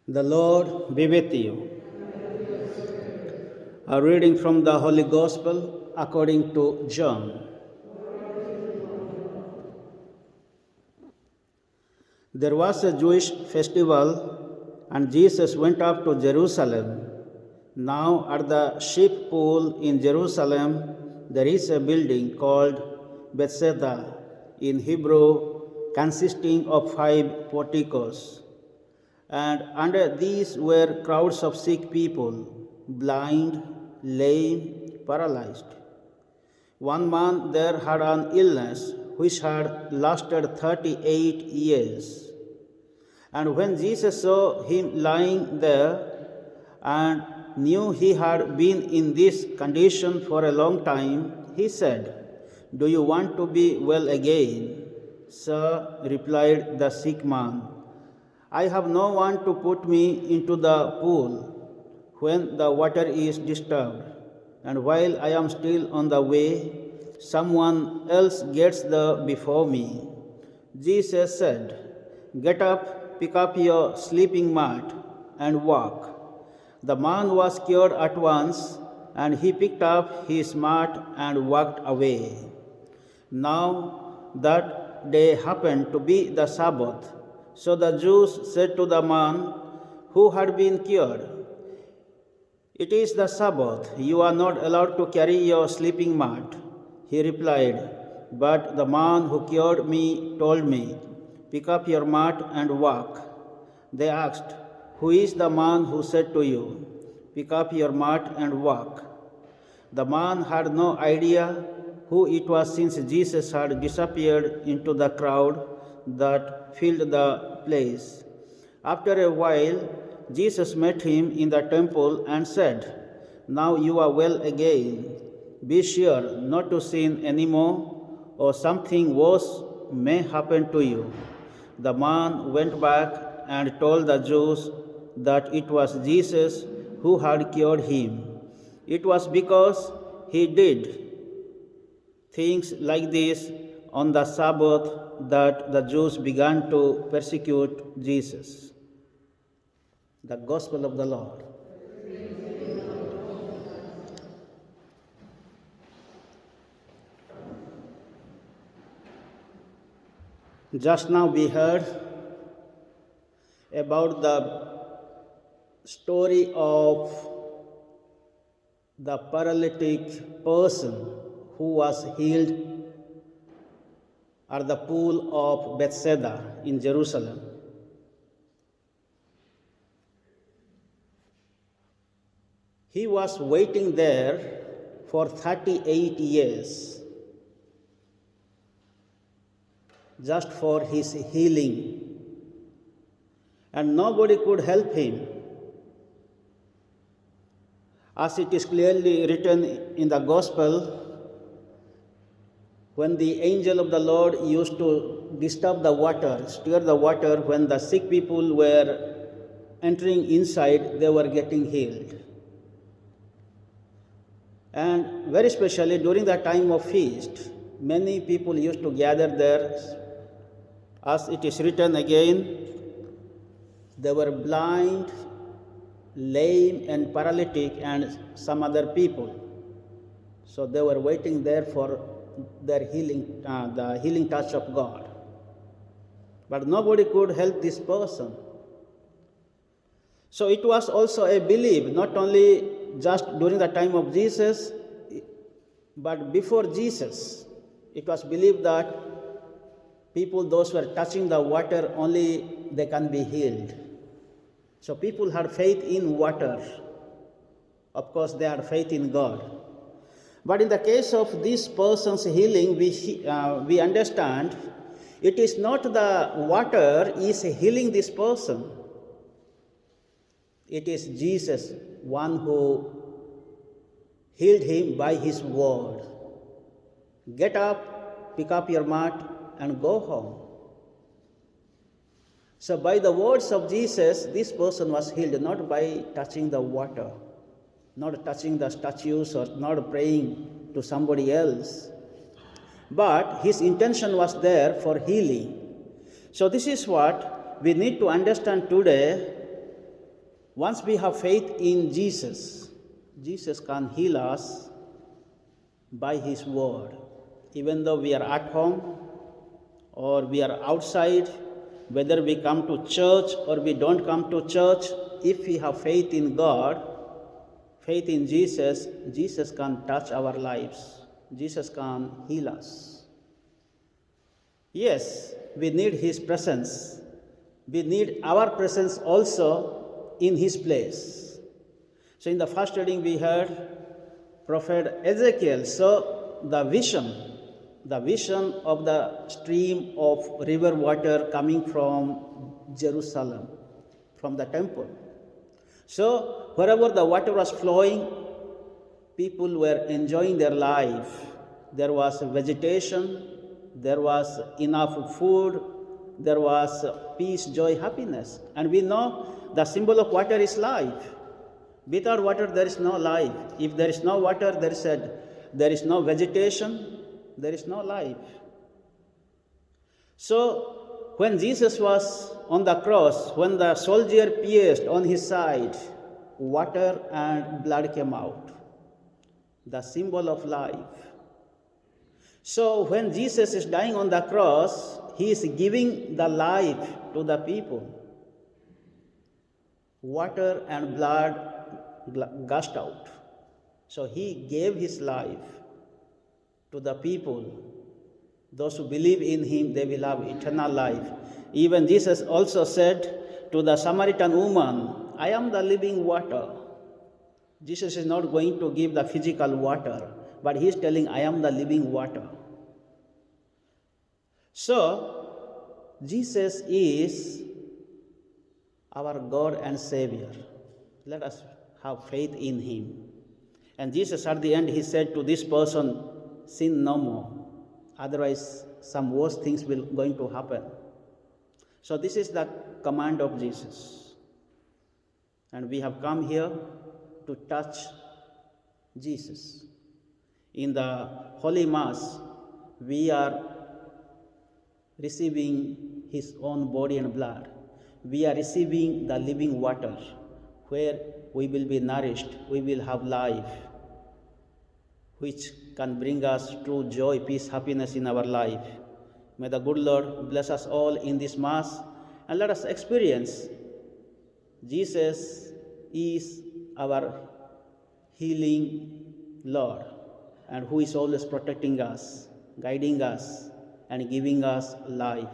The Lord be with you. A reading from the Holy Gospel according to John. There was a Jewish festival, and Jesus went up to Jerusalem. Now, at the sheep pool in Jerusalem, there is a building called Bethesda, in Hebrew, consisting of 5 porticos. And under these were crowds of sick people, blind, lame, paralyzed. One man there had an illness which had lasted 38 years. And when Jesus saw him lying there and knew he had been in this condition for a long time, he said, "Do you want to be well again?" "Sir," replied the sick man, "I have no one to put me into the pool when the water is disturbed, and while I am still on the way, someone else gets there before me." Jesus said, "Get up, pick up your sleeping mat, and walk." The man was cured at once, and he picked up his mat and walked away. Now that day happened to be the Sabbath. So the Jews said to the man who had been cured, "It is the Sabbath. You are not allowed to carry your sleeping mat." He replied, "But the man who cured me told me, 'Pick up your mat and walk.'" They asked, "Who is the man who said to you, 'Pick up your mat and walk'?" The man had no idea who it was, since Jesus had disappeared into the crowd that filled the place. After a while, Jesus met him in the temple and said, "Now you are well again. Be sure not to sin anymore, or something worse may happen to you." The man went back and told the Jews that it was Jesus who had cured him. It was because he did things like this on the Sabbath that the Jews began to persecute Jesus. The Gospel of the Lord. Just now we heard about the story of the paralytic person who was healed at the pool of Bethesda in Jerusalem. He was waiting there for 38 years just for his healing, and nobody could help him. As it is clearly written in the Gospel, when the angel of the Lord used to disturb the water, stir the water, when the sick people were entering inside, they were getting healed. And very especially during the time of feast, many people used to gather there. As it is written again, they were blind, lame, and paralytic, and some other people. So they were waiting there for their healing, the healing touch of God. But nobody could help this person. So it was also a belief, not only just during the time of Jesus, but before Jesus. It was believed that people, those who were touching the water, only they can be healed. So people had faith in water. Of course, they had faith in God. But in the case of this person's healing, we understand it is not the water is healing this person. It is Jesus, one who healed him by his word. Get up, pick up your mat, and go home. So by the words of Jesus, this person was healed, not by touching the water, not touching the statues, or not praying to somebody else. But his intention was there for healing. So this is what we need to understand today, Once we have faith in Jesus, Jesus can heal us by His word. Even though we are at home or we are outside, whether we come to church or we don't come to church, if we have faith in God, faith in Jesus, Jesus can touch our lives. Jesus can heal us. Yes, we need His presence. We need our presence also in His place. So in the first reading we heard Prophet Ezekiel saw the vision of the stream of river water coming from Jerusalem, from the temple. So wherever the water was flowing, people were enjoying their life. There was vegetation, there was enough food, there was peace, joy, happiness. And we know the symbol of water is life. Without water, there is no life. If there is no water, there is no vegetation, there is no life. So, when Jesus was on the cross, when the soldier pierced on his side, water and blood came out, the symbol of life. So, when Jesus is dying on the cross, He is giving the life to the people. Water and blood gushed out. So He gave His life to the people. Those who believe in Him, they will have eternal life. Even Jesus also said to the Samaritan woman, I am the living water. Jesus is not going to give the physical water, but He is telling, I am the living water. So, Jesus is our God and Savior. Let us have faith in Him. And Jesus at the end, He said to this person, sin no more. Otherwise, some worse things will going to happen. So this is the command of Jesus. And we have come here to touch Jesus. In the Holy Mass, we are receiving His own body and blood. We are receiving the living water where we will be nourished, we will have life, which can bring us true joy, peace, happiness in our life. May the good Lord bless us all in this Mass, and let us experience Jesus is our healing Lord, and who is always protecting us, guiding us, and giving us life.